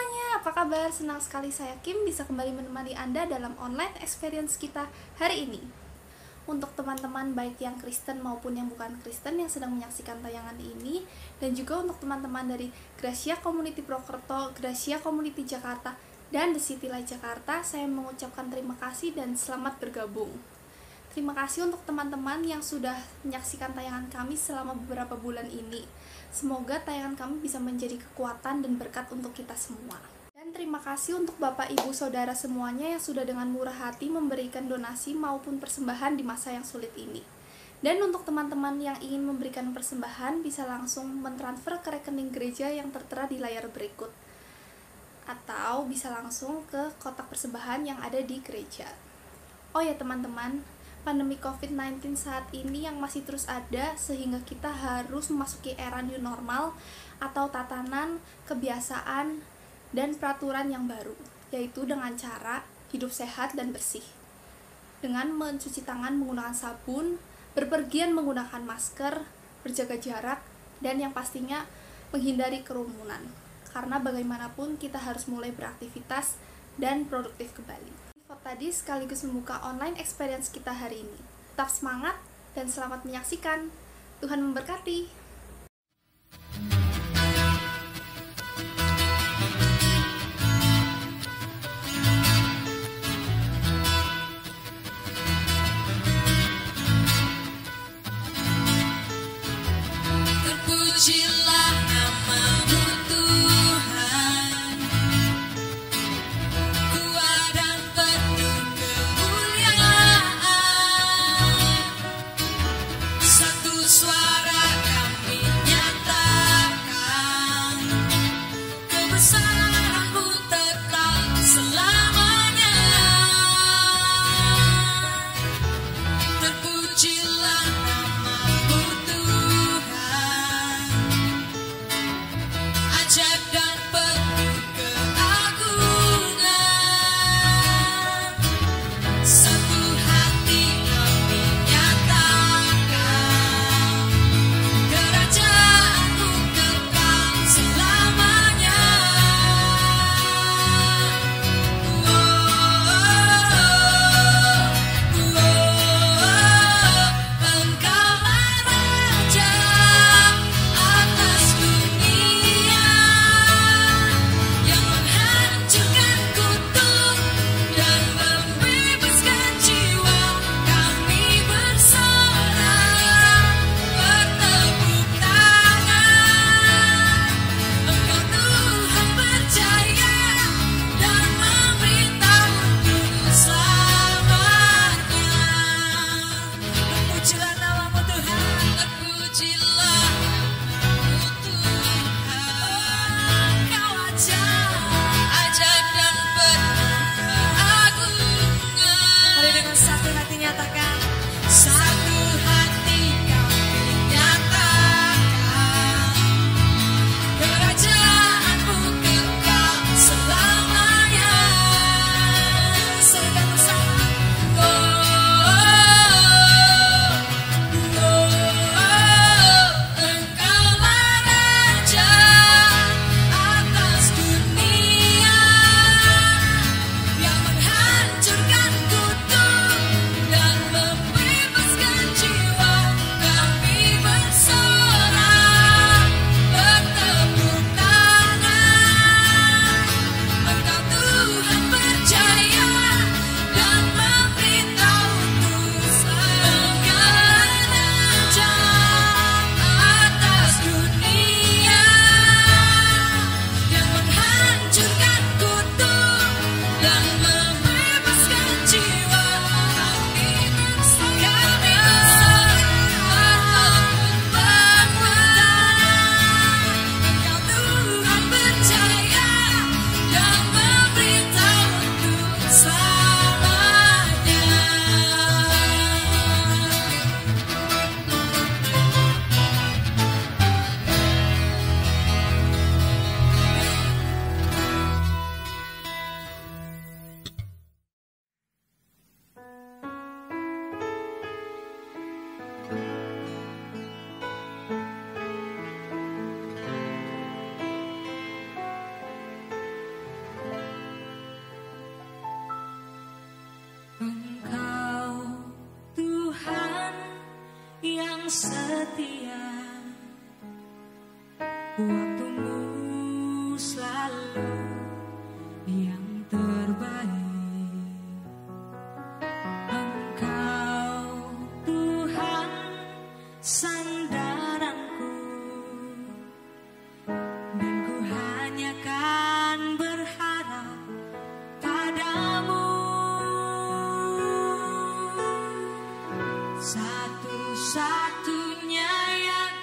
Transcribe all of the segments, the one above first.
semuanya, apa kabar? Senang sekali saya Kim bisa kembali menemani Anda dalam online experience kita hari ini. Untuk teman-teman baik yang Kristen maupun yang bukan Kristen yang sedang menyaksikan tayangan ini, dan juga untuk teman-teman dari Gracia Community Prokerto, Gracia Community Jakarta, dan The City Light Jakarta, saya mengucapkan terima kasih dan selamat bergabung. Terima kasih untuk teman-teman yang sudah menyaksikan tayangan kami selama beberapa bulan ini. Semoga tayangan kami bisa menjadi kekuatan dan berkat untuk kita semua. Dan terima kasih untuk Bapak, Ibu, Saudara semuanya yang sudah dengan murah hati memberikan donasi maupun persembahan di masa yang sulit ini. Dan untuk teman-teman yang ingin memberikan persembahan bisa langsung mentransfer ke rekening gereja yang tertera di layar berikut. Atau bisa langsung ke kotak persembahan yang ada di gereja. Oh ya teman-teman, pandemi COVID-19 saat ini yang masih terus ada sehingga kita harus memasuki era new normal atau tatanan, kebiasaan, dan peraturan yang baru, yaitu dengan cara hidup sehat dan bersih. Dengan mencuci tangan menggunakan sabun, berpergian menggunakan masker, berjaga jarak, dan yang pastinya menghindari kerumunan. Karena bagaimanapun kita harus mulai beraktivitas dan produktif kembali. Tadi sekaligus membuka online experience kita hari ini. Tetap semangat dan selamat menyaksikan. Tuhan memberkati. Terpujilah nama-Mu Tuhan, kuat dan penuh kemuliaan. Satu suara kami setia, waktumu selalu yang terbaik. Engkau Tuhan sandaranku, dan ku hanya kan berharap padamu. Satu-satunya yang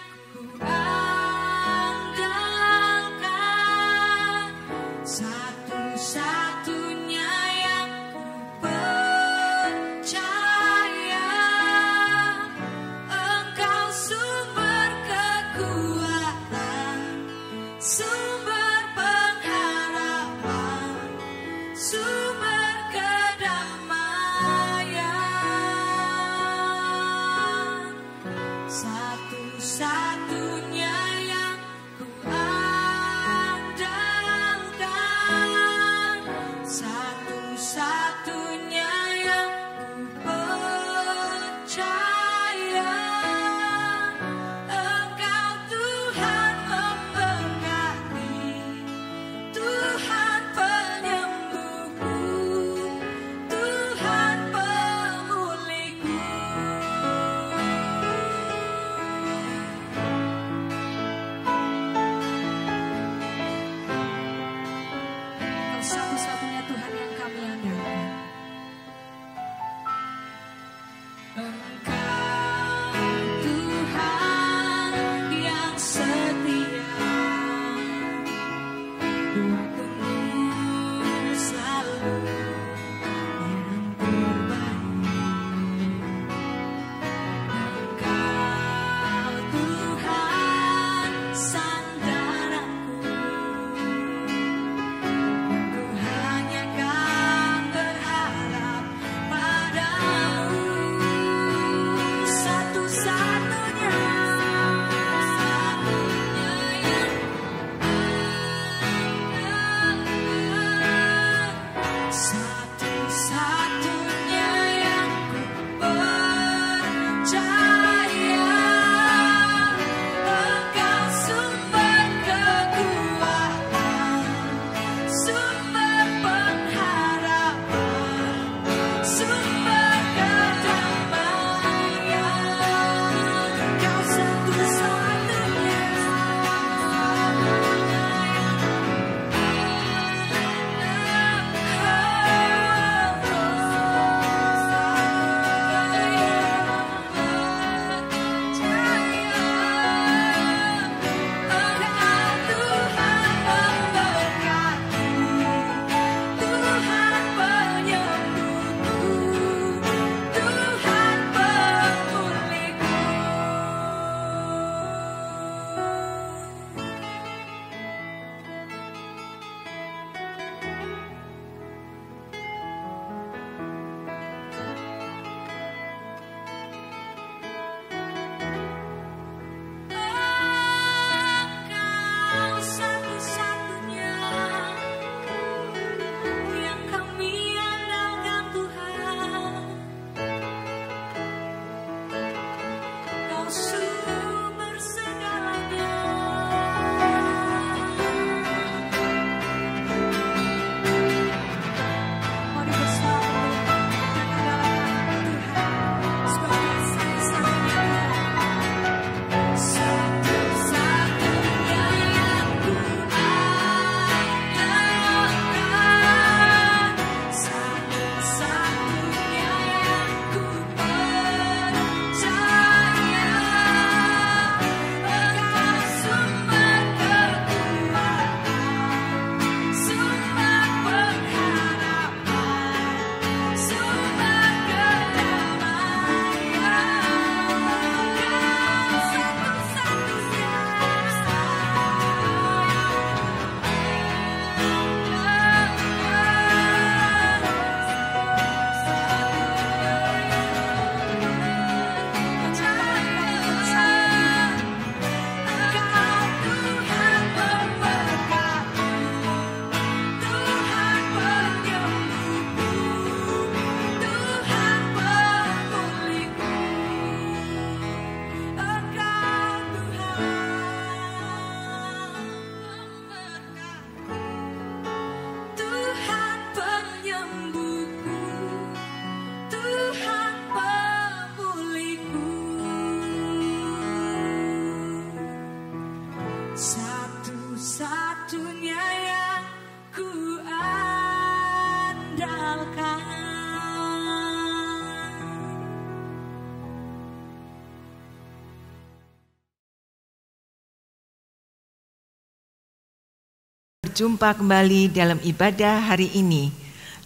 berjumpa kembali dalam ibadah hari ini.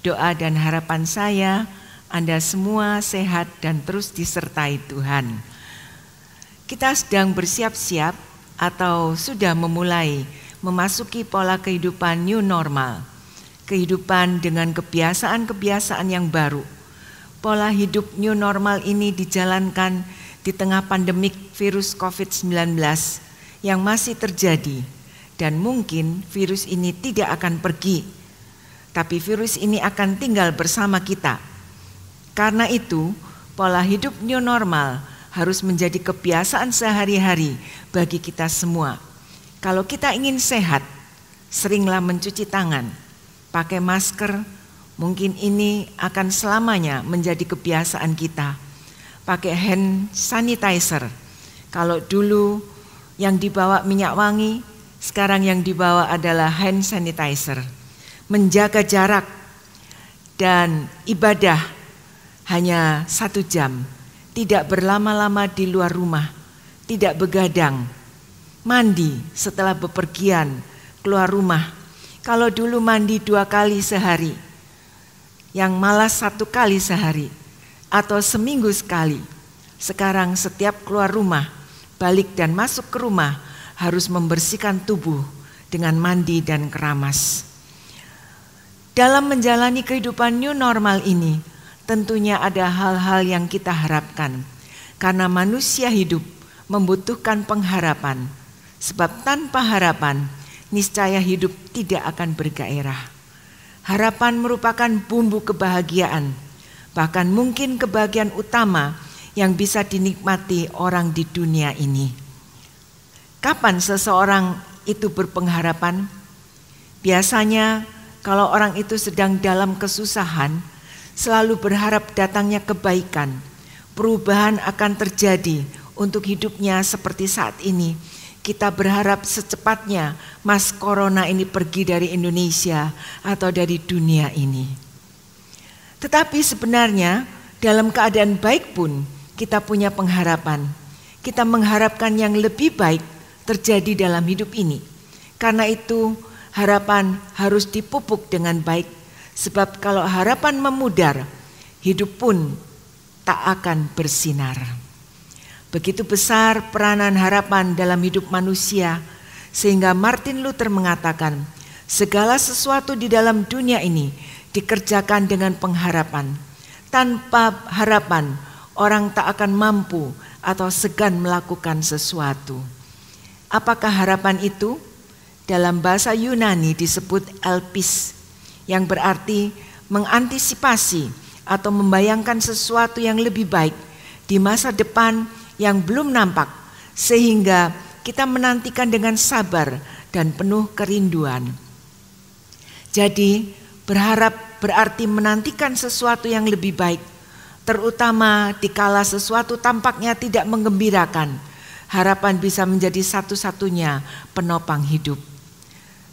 Doa dan harapan saya, Anda semua sehat dan terus disertai Tuhan. Kita sedang bersiap-siap atau sudah memulai memasuki pola kehidupan new normal. Kehidupan dengan kebiasaan-kebiasaan yang baru. Pola hidup new normal ini dijalankan di tengah pandemik virus COVID-19 yang masih terjadi. Dan mungkin virus ini tidak akan pergi, tapi virus ini akan tinggal bersama kita. Karena itu, pola hidup new normal harus menjadi kebiasaan sehari-hari bagi kita semua. Kalau kita ingin sehat, seringlah mencuci tangan, pakai masker, mungkin ini akan selamanya menjadi kebiasaan kita. Pakai hand sanitizer, kalau dulu yang dibawa minyak wangi, sekarang yang dibawa adalah hand sanitizer. Menjaga jarak dan ibadah hanya 1 jam. Tidak berlama-lama di luar rumah, tidak begadang. Mandi setelah bepergian keluar rumah. Kalau dulu mandi 2 kali sehari, yang malas 1 kali sehari, atau seminggu sekali. Sekarang setiap keluar rumah, balik dan masuk ke rumah, harus membersihkan tubuh dengan mandi dan keramas. Dalam menjalani kehidupan new normal ini, tentunya ada hal-hal yang kita harapkan. Karena manusia hidup membutuhkan pengharapan. Sebab tanpa harapan, niscaya hidup tidak akan bergairah. Harapan merupakan bumbu kebahagiaan, bahkan mungkin kebahagiaan utama yang bisa dinikmati orang di dunia ini. Kapan seseorang itu berpengharapan? Biasanya kalau orang itu sedang dalam kesusahan, selalu berharap datangnya kebaikan. Perubahan akan terjadi untuk hidupnya seperti saat ini. Kita berharap secepatnya Mas Corona ini pergi dari Indonesia atau dari dunia ini. Tetapi sebenarnya dalam keadaan baik pun kita punya pengharapan. Kita mengharapkan yang lebih baik terjadi dalam hidup ini. Karena itu harapan harus dipupuk dengan baik. Sebab kalau harapan memudar, hidup pun tak akan bersinar. Begitu besar peranan harapan dalam hidup manusia, sehingga Martin Luther mengatakan, segala sesuatu di dalam dunia ini dikerjakan dengan pengharapan. Tanpa harapan, orang tak akan mampu atau segan melakukan sesuatu. Apakah harapan itu? Dalam bahasa Yunani disebut elpis, yang berarti mengantisipasi atau membayangkan sesuatu yang lebih baik di masa depan yang belum nampak, sehingga kita menantikan dengan sabar dan penuh kerinduan. Jadi berharap berarti menantikan sesuatu yang lebih baik, terutama dikala sesuatu tampaknya tidak menggembirakan. Harapan bisa menjadi satu-satunya penopang hidup.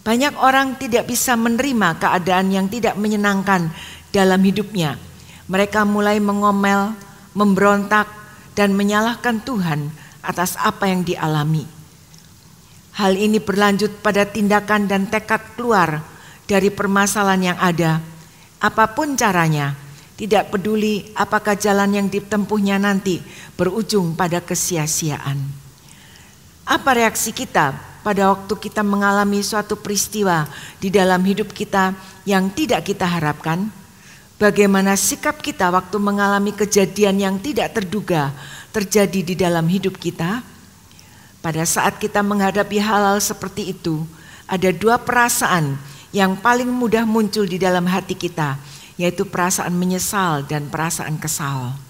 Banyak orang tidak bisa menerima keadaan yang tidak menyenangkan dalam hidupnya. Mereka mulai mengomel, memberontak, dan menyalahkan Tuhan atas apa yang dialami. Hal ini berlanjut pada tindakan dan tekad keluar dari permasalahan yang ada. Apapun caranya, tidak peduli apakah jalan yang ditempuhnya nanti berujung pada kesia-siaan. Apa reaksi kita pada waktu kita mengalami suatu peristiwa di dalam hidup kita yang tidak kita harapkan? Bagaimana sikap kita waktu mengalami kejadian yang tidak terduga terjadi di dalam hidup kita? Pada saat kita menghadapi hal-hal seperti itu, ada 2 perasaan yang paling mudah muncul di dalam hati kita, yaitu perasaan menyesal dan perasaan kesal.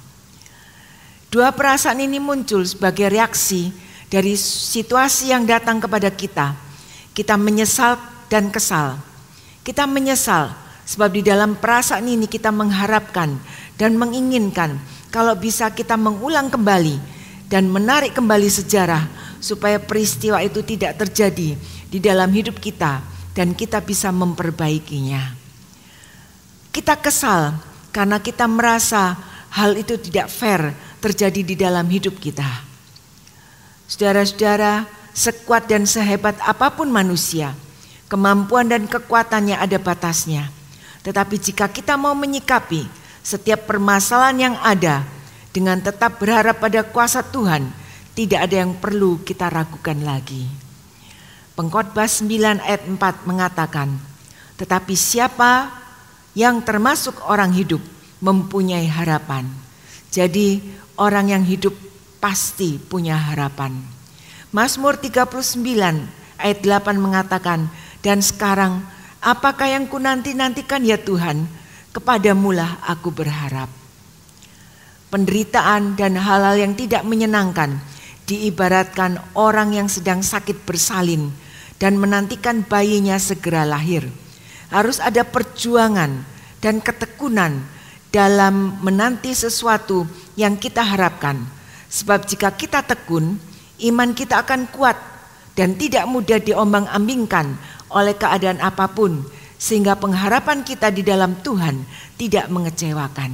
2 perasaan ini muncul sebagai reaksi dari situasi yang datang kepada kita. Kita menyesal dan kesal. Kita menyesal sebab di dalam perasaan ini kita mengharapkan dan menginginkan kalau bisa kita mengulang kembali dan menarik kembali sejarah supaya peristiwa itu tidak terjadi di dalam hidup kita dan kita bisa memperbaikinya. Kita kesal karena kita merasa hal itu tidak fair terjadi di dalam hidup kita. Saudara-saudara, sekuat dan sehebat apapun manusia, Kemampuan dan kekuatannya ada batasnya. Tetapi jika kita mau menyikapi setiap permasalahan yang ada dengan tetap berharap pada kuasa Tuhan, tidak ada yang perlu kita ragukan lagi. Pengkhotbah 9 ayat 4 mengatakan, tetapi siapa yang termasuk orang hidup mempunyai harapan. Jadi orang yang hidup pasti punya harapan. Mazmur 39 ayat 8 mengatakan, dan sekarang apakah yang ku nanti-nantikan ya Tuhan, kepadamulah aku berharap. Penderitaan dan hal-hal yang tidak menyenangkan diibaratkan orang yang sedang sakit bersalin dan menantikan bayinya segera lahir. Harus ada perjuangan dan ketekunan dalam menanti sesuatu yang kita harapkan. Sebab jika kita tekun, iman kita akan kuat dan tidak mudah diombang-ambingkan oleh keadaan apapun, sehingga pengharapan kita di dalam Tuhan tidak mengecewakan.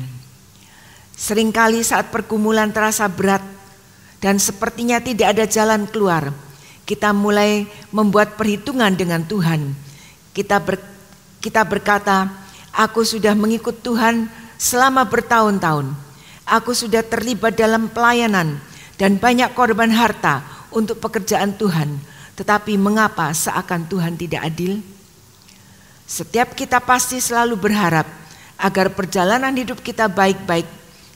Seringkali saat pergumulan terasa berat dan sepertinya tidak ada jalan keluar, kita mulai membuat perhitungan dengan Tuhan. Kita berkata, aku sudah mengikut Tuhan selama bertahun-tahun. Aku sudah terlibat dalam pelayanan dan banyak korban harta untuk pekerjaan Tuhan. Tetapi mengapa seakan Tuhan tidak adil? Setiap kita pasti selalu berharap agar perjalanan hidup kita baik-baik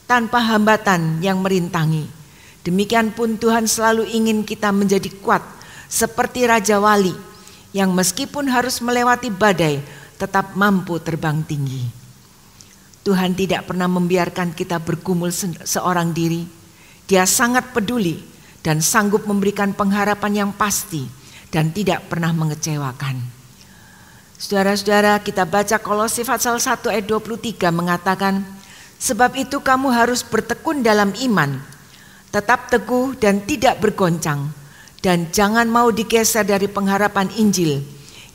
tanpa hambatan yang merintangi. Demikian pun Tuhan selalu ingin kita menjadi kuat seperti Raja Wali yang meskipun harus melewati badai tetap mampu terbang tinggi. Tuhan tidak pernah membiarkan kita bergumul seorang diri. Dia sangat peduli dan sanggup memberikan pengharapan yang pasti dan tidak pernah mengecewakan. Saudara-saudara, kita baca Kolose pasal 1 ayat 23 mengatakan, sebab itu kamu harus bertekun dalam iman, tetap teguh dan tidak bergoncang, dan jangan mau digeser dari pengharapan Injil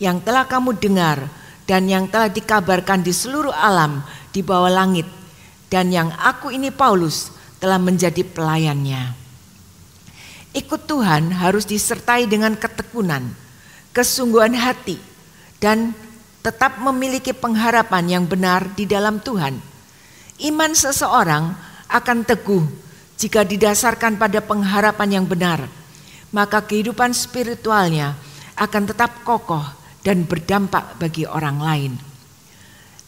yang telah kamu dengar dan yang telah dikabarkan di seluruh alam di bawah langit, dan yang aku ini Paulus telah menjadi pelayannya. Ikut Tuhan harus disertai dengan ketekunan, kesungguhan hati, dan tetap memiliki pengharapan yang benar di dalam Tuhan. Iman seseorang akan teguh jika didasarkan pada pengharapan yang benar, maka kehidupan spiritualnya akan tetap kokoh dan berdampak bagi orang lain.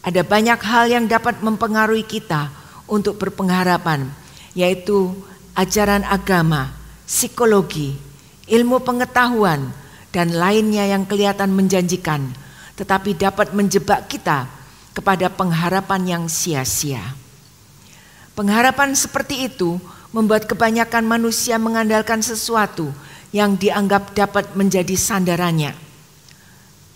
Ada banyak hal yang dapat mempengaruhi kita untuk berpengharapan, yaitu ajaran agama, psikologi, ilmu pengetahuan, dan lainnya yang kelihatan menjanjikan, tetapi dapat menjebak kita kepada pengharapan yang sia-sia. Pengharapan seperti itu membuat kebanyakan manusia mengandalkan sesuatu yang dianggap dapat menjadi sandarannya.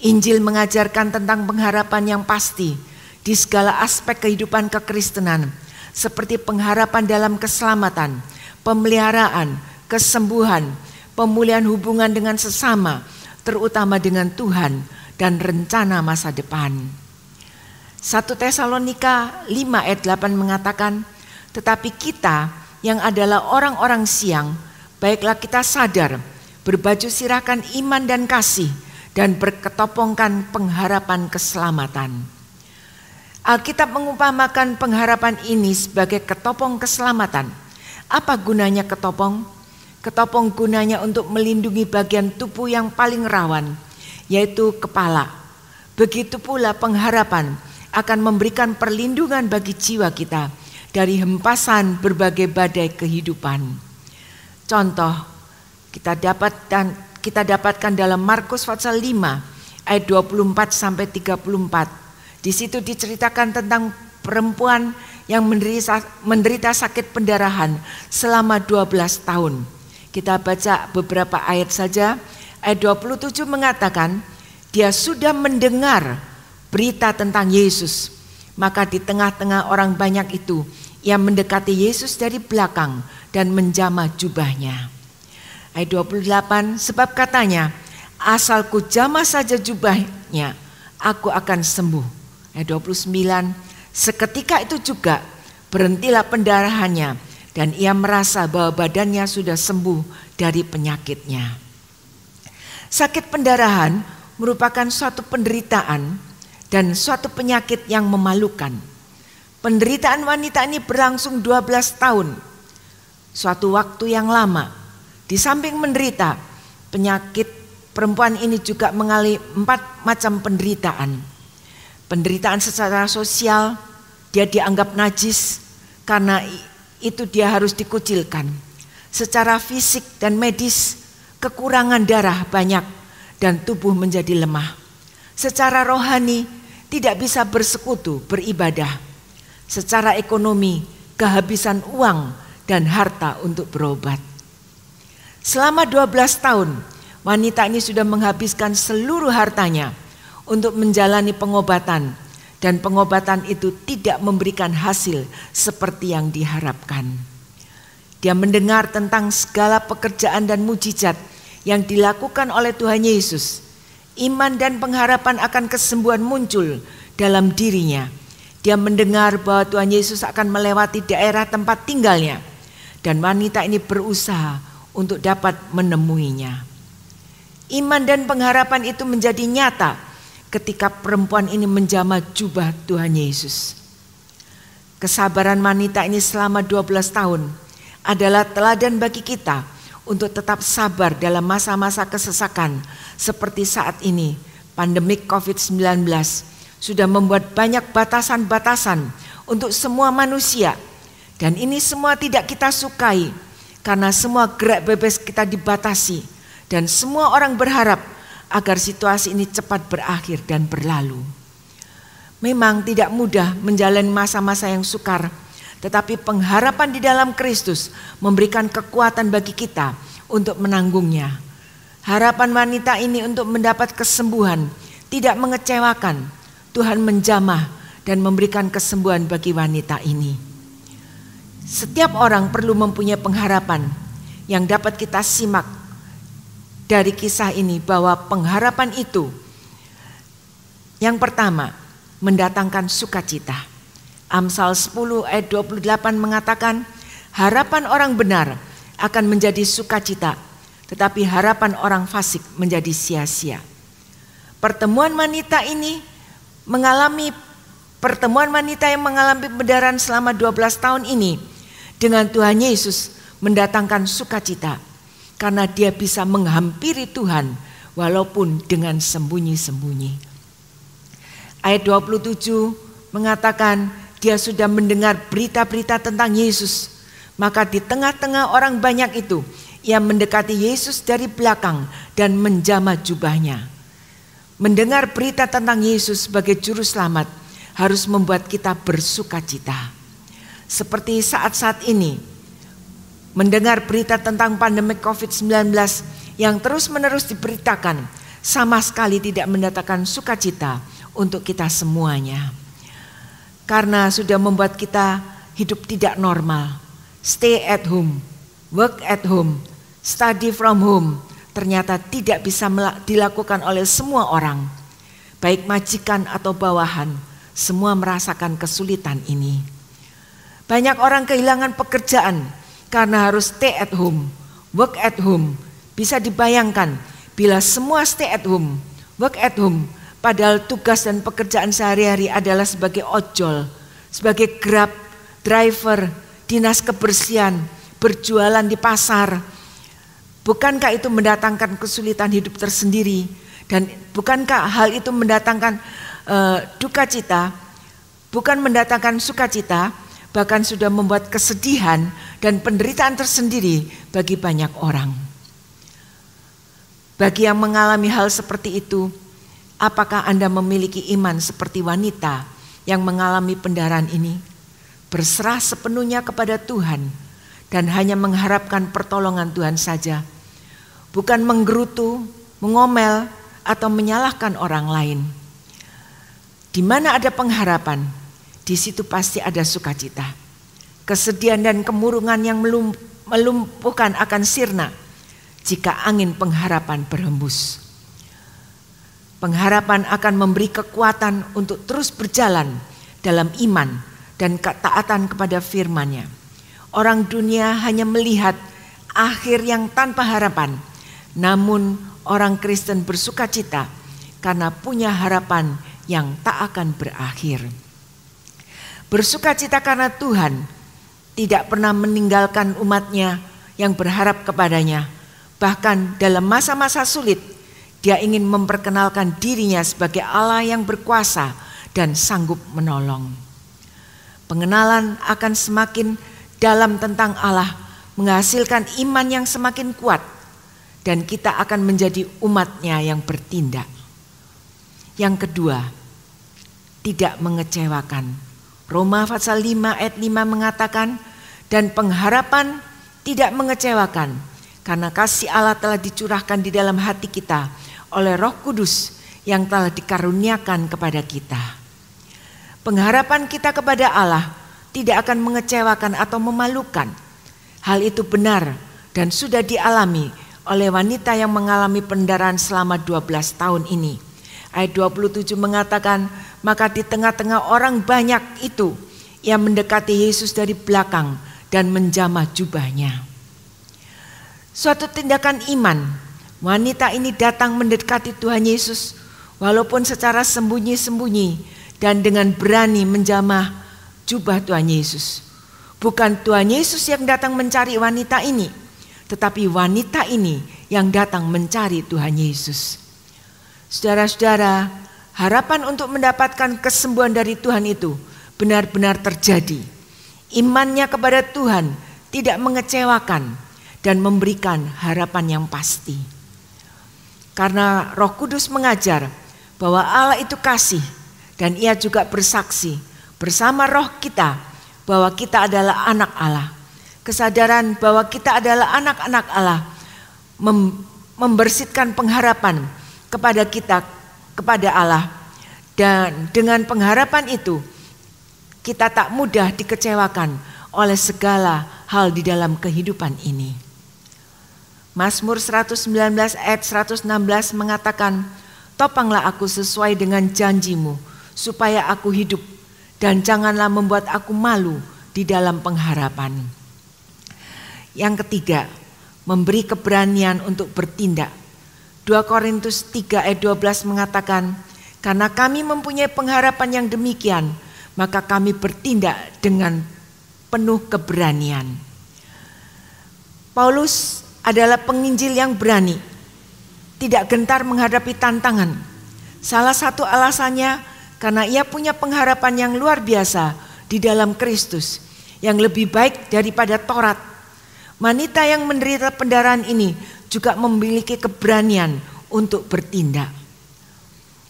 Injil mengajarkan tentang pengharapan yang pasti di segala aspek kehidupan kekristenan, seperti pengharapan dalam keselamatan, pemeliharaan, kesembuhan, pemulihan hubungan dengan sesama, terutama dengan Tuhan, dan rencana masa depan. 1 Tesalonika 5 ayat 8 mengatakan, tetapi kita yang adalah orang-orang siang, baiklah kita sadar, berbaju sirahkan iman dan kasih, dan berketopongkan pengharapan keselamatan. Alkitab mengumpamakan pengharapan ini sebagai ketopong keselamatan. Apa gunanya ketopong? Ketopong gunanya untuk melindungi bagian tubuh yang paling rawan, yaitu kepala. Begitu pula pengharapan akan memberikan perlindungan bagi jiwa kita dari hempasan berbagai badai kehidupan. Contoh kita dapatkan dalam Markus pasal 5 ayat 24 sampai 34. Di situ diceritakan tentang perempuan yang menderita sakit pendarahan selama 12 tahun. Kita baca beberapa ayat saja. Ayat 27 mengatakan, dia sudah mendengar berita tentang Yesus. Maka di tengah-tengah orang banyak itu, ia mendekati Yesus dari belakang dan menjamah jubahnya. Ayat 28, sebab katanya, asal ku jamah saja jubahnya, aku akan sembuh. Ayat 29, seketika itu juga berhentilah pendarahannya, dan ia merasa bahwa badannya sudah sembuh dari penyakitnya. Sakit pendarahan merupakan suatu penderitaan dan suatu penyakit yang memalukan. Penderitaan wanita ini berlangsung 12 tahun, suatu waktu yang lama. Di samping menderita, penyakit perempuan ini juga mengalami 4 macam penderitaan. Penderitaan secara sosial, dia dianggap najis karena itu dia harus dikucilkan. Secara fisik dan medis, kekurangan darah banyak dan tubuh menjadi lemah. Secara rohani, tidak bisa bersekutu, beribadah. Secara ekonomi, kehabisan uang dan harta untuk berobat. Selama 12 tahun, wanita ini sudah menghabiskan seluruh hartanya untuk menjalani pengobatan. Dan pengobatan itu tidak memberikan hasil seperti yang diharapkan. Dia mendengar tentang segala pekerjaan dan mujizat yang dilakukan oleh Tuhan Yesus. Iman dan pengharapan akan kesembuhan muncul dalam dirinya. Dia mendengar bahwa Tuhan Yesus akan melewati daerah tempat tinggalnya. Dan wanita ini berusaha untuk dapat menemuinya. Iman dan pengharapan itu menjadi nyata ketika perempuan ini menjamah jubah Tuhan Yesus. Kesabaran wanita ini selama 12 tahun adalah teladan bagi kita untuk tetap sabar dalam masa-masa kesesakan seperti saat ini. Pandemik COVID-19 sudah membuat banyak batasan-batasan untuk semua manusia. Dan ini semua tidak kita sukai karena semua gerak bebas kita dibatasi. Dan semua orang berharap agar situasi ini cepat berakhir dan berlalu. Memang tidak mudah menjalani masa-masa yang sukar, tetapi pengharapan di dalam Kristus memberikan kekuatan bagi kita untuk menanggungnya. Harapan wanita ini untuk mendapat kesembuhan tidak mengecewakan. Tuhan menjamah dan memberikan kesembuhan bagi wanita ini. Setiap orang perlu mempunyai pengharapan yang dapat kita simak dari kisah ini, bahwa pengharapan itu yang pertama mendatangkan sukacita. Amsal 10 ayat 28 mengatakan, harapan orang benar akan menjadi sukacita, tetapi harapan orang fasik menjadi sia-sia. Pertemuan wanita yang mengalami pendarahan selama 12 tahun ini dengan Tuhan Yesus mendatangkan sukacita karena dia bisa menghampiri Tuhan walaupun dengan sembunyi-sembunyi. Ayat 27 mengatakan dia sudah mendengar berita-berita tentang Yesus, maka di tengah-tengah orang banyak itu ia mendekati Yesus dari belakang dan menjamah jubahnya. Mendengar berita tentang Yesus sebagai juru selamat harus membuat kita bersukacita. Seperti saat-saat ini, mendengar berita tentang pandemi COVID-19 yang terus-menerus diberitakan sama sekali tidak mendatangkan sukacita untuk kita semuanya. Karena sudah membuat kita hidup tidak normal. Stay at home, work at home, study from home. Ternyata tidak bisa dilakukan oleh semua orang. Baik majikan atau bawahan, semua merasakan kesulitan ini. Banyak orang kehilangan pekerjaan karena harus stay at home, work at home. Bisa dibayangkan bila semua stay at home, work at home, padahal tugas dan pekerjaan sehari-hari adalah sebagai ojol, sebagai grab, driver, dinas kebersihan, berjualan di pasar. Bukankah itu mendatangkan kesulitan hidup tersendiri? Dan bukankah hal itu mendatangkan duka cita? Bukan mendatangkan sukacita, bahkan sudah membuat kesedihan dan penderitaan tersendiri bagi banyak orang. Bagi yang mengalami hal seperti itu, apakah Anda memiliki iman seperti wanita yang mengalami pendarahan ini? Berserah sepenuhnya kepada Tuhan dan hanya mengharapkan pertolongan Tuhan saja. Bukan menggerutu, mengomel, atau menyalahkan orang lain. Di mana ada pengharapan, di situ pasti ada sukacita. Kesedihan dan kemurungan yang melumpuhkan akan sirna jika angin pengharapan berhembus. Pengharapan akan memberi kekuatan untuk terus berjalan dalam iman dan ketaatan kepada firman-Nya. Orang dunia hanya melihat akhir yang tanpa harapan, namun orang Kristen bersukacita karena punya harapan yang tak akan berakhir. Bersukacita karena Tuhan tidak pernah meninggalkan umatnya yang berharap kepadanya. Bahkan dalam masa-masa sulit, Dia ingin memperkenalkan dirinya sebagai Allah yang berkuasa dan sanggup menolong. Pengenalan akan semakin dalam tentang Allah menghasilkan iman yang semakin kuat, dan kita akan menjadi umat-Nya yang bertindak. Yang kedua, tidak mengecewakan. Roma pasal 5 ayat 5 mengatakan, dan pengharapan tidak mengecewakan, karena kasih Allah telah dicurahkan di dalam hati kita oleh Roh Kudus yang telah dikaruniakan kepada kita. Pengharapan kita kepada Allah tidak akan mengecewakan atau memalukan. Hal itu benar dan sudah dialami oleh wanita yang mengalami pendarahan selama 12 tahun ini. Ayat 27 mengatakan, maka di tengah-tengah orang banyak itu, ia mendekati Yesus dari belakang dan menjamah jubahnya. Suatu tindakan iman, wanita ini datang mendekati Tuhan Yesus walaupun secara sembunyi-sembunyi dan dengan berani menjamah jubah Tuhan Yesus. Bukan Tuhan Yesus yang datang mencari wanita ini, tetapi wanita ini yang datang mencari Tuhan Yesus. Saudara-saudara, harapan untuk mendapatkan kesembuhan dari Tuhan itu benar-benar terjadi. Imannya kepada Tuhan tidak mengecewakan dan memberikan harapan yang pasti. Karena Roh Kudus mengajar bahwa Allah itu kasih, dan Ia juga bersaksi bersama roh kita bahwa kita adalah anak Allah. Kesadaran bahwa kita adalah anak-anak Allah membersihkan pengharapan kepada kita, kepada Allah. Dan dengan pengharapan itu kita tak mudah dikecewakan oleh segala hal di dalam kehidupan ini. Mazmur 119 ayat 116 mengatakan, topanglah aku sesuai dengan janjimu supaya aku hidup, dan janganlah membuat aku malu di dalam pengharapan. Yang ketiga, memberi keberanian untuk bertindak. 2 Korintus 3 ayat 12 mengatakan, karena kami mempunyai pengharapan yang demikian, maka kami bertindak dengan penuh keberanian. Paulus adalah penginjil yang berani, tidak gentar menghadapi tantangan. Salah satu alasannya karena ia punya pengharapan yang luar biasa di dalam Kristus, yang lebih baik daripada Taurat. Wanita yang menderita pendarahan ini juga memiliki keberanian untuk bertindak.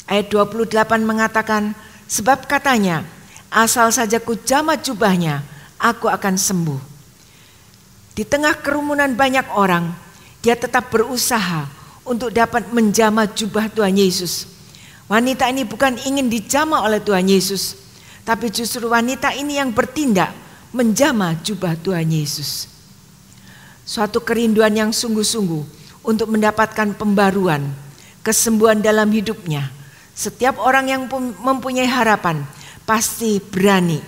Ayat 28 mengatakan, sebab katanya, asal saja ku jamah jubahnya, aku akan sembuh. Di tengah kerumunan banyak orang, dia tetap berusaha untuk dapat menjamah jubah Tuhan Yesus. Wanita ini bukan ingin dijamah oleh Tuhan Yesus, tapi justru wanita ini yang bertindak menjamah jubah Tuhan Yesus. Suatu kerinduan yang sungguh-sungguh untuk mendapatkan pembaruan, kesembuhan dalam hidupnya. Setiap orang yang mempunyai harapan pasti berani,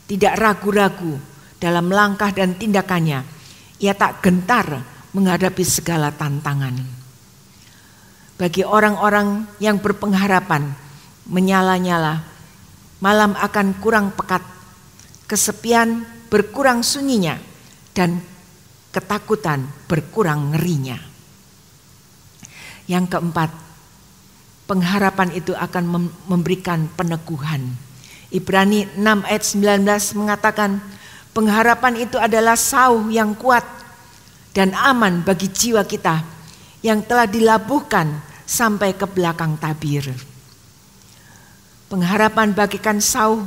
tidak ragu-ragu dalam langkah dan tindakannya. Ia tak gentar menghadapi segala tantangan. Bagi orang-orang yang berpengharapan, menyala-nyala, malam akan kurang pekat, kesepian berkurang sunyinya, dan ketakutan berkurang ngerinya. Yang keempat, pengharapan itu akan memberikan peneguhan. Ibrani 6 ayat 19 mengatakan, pengharapan itu adalah sauh yang kuat dan aman bagi jiwa kita yang telah dilabuhkan sampai ke belakang tabir. Pengharapan bagikan sauh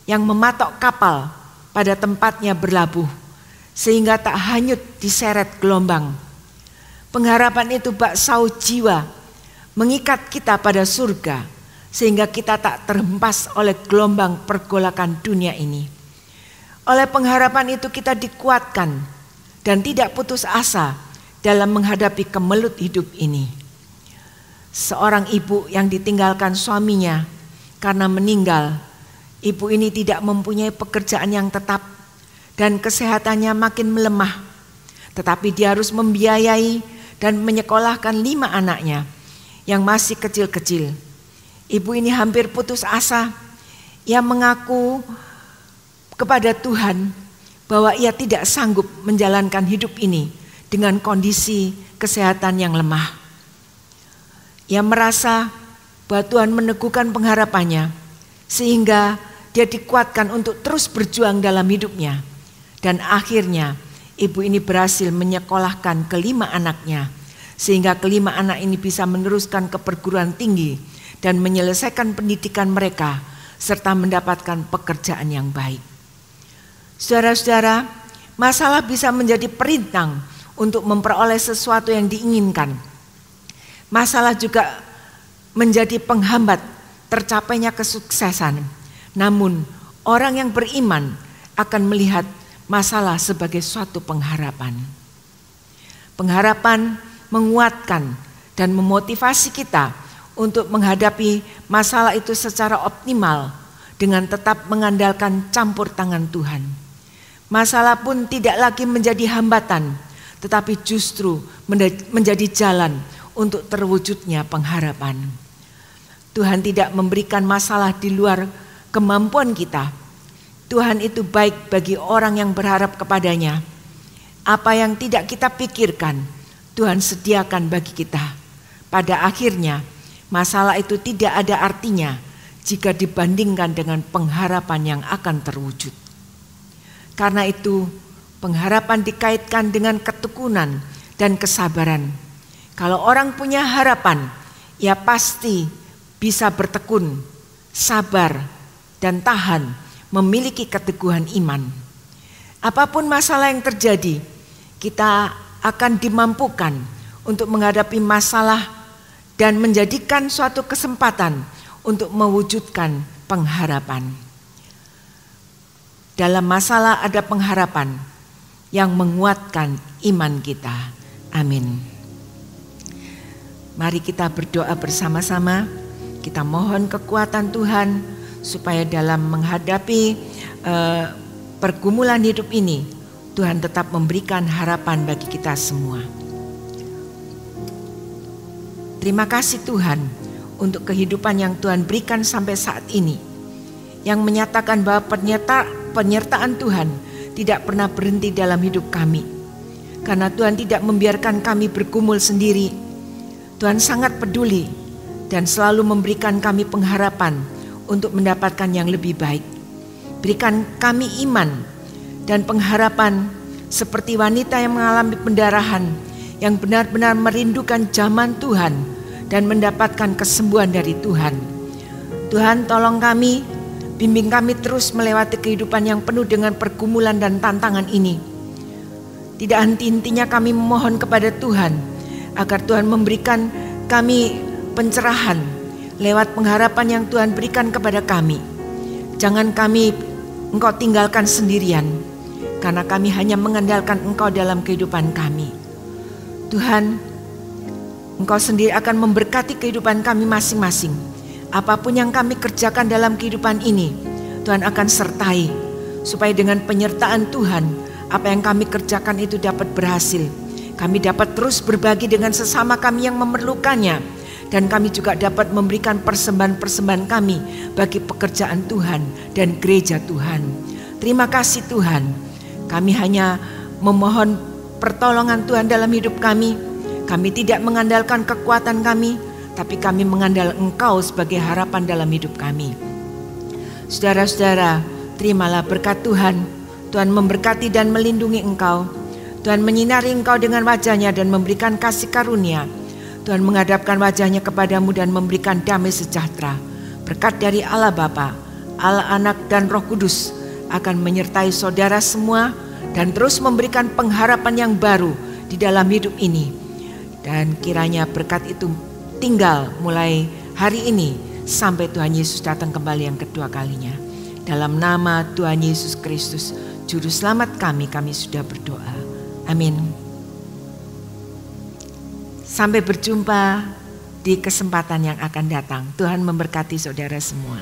yang mematok kapal pada tempatnya berlabuh, sehingga tak hanyut diseret gelombang. Pengharapan itu bak sauh jiwa, mengikat kita pada surga, sehingga kita tak terhempas oleh gelombang pergolakan dunia ini. Oleh pengharapan itu kita dikuatkan dan tidak putus asa dalam menghadapi kemelut hidup ini. Seorang ibu yang ditinggalkan suaminya karena meninggal, ibu ini tidak mempunyai pekerjaan yang tetap dan kesehatannya makin melemah. Tetapi dia harus membiayai dan menyekolahkan 5 anaknya yang masih kecil-kecil. Ibu ini hampir putus asa. Ia mengaku kepada Tuhan bahwa ia tidak sanggup menjalankan hidup ini dengan kondisi kesehatan yang lemah. Ia merasa bahwa Tuhan meneguhkan pengharapannya sehingga dia dikuatkan untuk terus berjuang dalam hidupnya. Dan akhirnya ibu ini berhasil menyekolahkan kelima anaknya sehingga kelima anak ini bisa meneruskan ke perguruan tinggi dan menyelesaikan pendidikan mereka serta mendapatkan pekerjaan yang baik. Saudara-saudara, masalah bisa menjadi perintang untuk memperoleh sesuatu yang diinginkan. Masalah juga menjadi penghambat tercapainya kesuksesan. Namun orang yang beriman akan melihat masalah sebagai suatu pengharapan. Pengharapan menguatkan dan memotivasi kita untuk menghadapi masalah itu secara optimal dengan tetap mengandalkan campur tangan Tuhan. Masalah pun tidak lagi menjadi hambatan, tetapi justru menjadi jalan untuk terwujudnya pengharapan. Tuhan tidak memberikan masalah di luar kemampuan kita. Tuhan itu baik bagi orang yang berharap kepadanya. Apa yang tidak kita pikirkan, Tuhan sediakan bagi kita. Pada akhirnya, masalah itu tidak ada artinya jika dibandingkan dengan pengharapan yang akan terwujud. Karena itu, pengharapan dikaitkan dengan ketekunan dan kesabaran. Kalau orang punya harapan, ia pasti bisa bertekun, sabar, dan tahan, memiliki keteguhan iman. Apapun masalah yang terjadi, kita akan dimampukan untuk menghadapi masalah dan menjadikan suatu kesempatan untuk mewujudkan pengharapan. Dalam masalah ada pengharapan yang menguatkan iman kita. Amin. Mari kita berdoa bersama-sama. Kita mohon kekuatan Tuhan supaya dalam menghadapi pergumulan hidup ini, Tuhan tetap memberikan harapan bagi kita semua. Terima kasih Tuhan untuk kehidupan yang Tuhan berikan sampai saat ini, yang menyatakan bahwa penyertaan Tuhan tidak pernah berhenti dalam hidup kami. Karena Tuhan tidak membiarkan kami bergumul sendiri. Tuhan sangat peduli dan selalu memberikan kami pengharapan untuk mendapatkan yang lebih baik. Berikan kami iman dan pengharapan seperti wanita yang mengalami pendarahan, yang benar-benar merindukan zaman Tuhan dan mendapatkan kesembuhan dari Tuhan. Tuhan, tolong kami, bimbing kami terus melewati kehidupan yang penuh dengan pergumulan dan tantangan ini. Tidak henti-hentinya kami memohon kepada Tuhan agar Tuhan memberikan kami pencerahan lewat pengharapan yang Tuhan berikan kepada kami. Jangan kami Engkau tinggalkan sendirian, karena kami hanya mengandalkan Engkau dalam kehidupan kami. Tuhan, Engkau sendiri akan memberkati kehidupan kami masing-masing. Apapun yang kami kerjakan dalam kehidupan ini, Tuhan akan sertai, supaya dengan penyertaan Tuhan, apa yang kami kerjakan itu dapat berhasil. Kami dapat terus berbagi dengan sesama kami yang memerlukannya, dan kami juga dapat memberikan persembahan-persembahan kami bagi pekerjaan Tuhan dan gereja Tuhan. Terima kasih Tuhan. Kami hanya memohon pertolongan Tuhan dalam hidup kami. Kami tidak mengandalkan kekuatan kami, tapi kami mengandalkan Engkau sebagai harapan dalam hidup kami. Saudara-saudara, terimalah berkat Tuhan. Tuhan memberkati dan melindungi engkau. Tuhan menyinari engkau dengan wajah-Nya dan memberikan kasih karunia. Tuhan menghadapkan wajah-Nya kepadamu dan memberikan damai sejahtera. Berkat dari Allah Bapa, Allah Anak dan Roh Kudus akan menyertai saudara semua dan terus memberikan pengharapan yang baru di dalam hidup ini. Dan kiranya berkat itu tinggal mulai hari ini sampai Tuhan Yesus datang kembali yang kedua kalinya. Dalam nama Tuhan Yesus Kristus, Juru Selamat kami sudah berdoa. Amin. Sampai berjumpa di kesempatan yang akan datang. Tuhan memberkati saudara semua.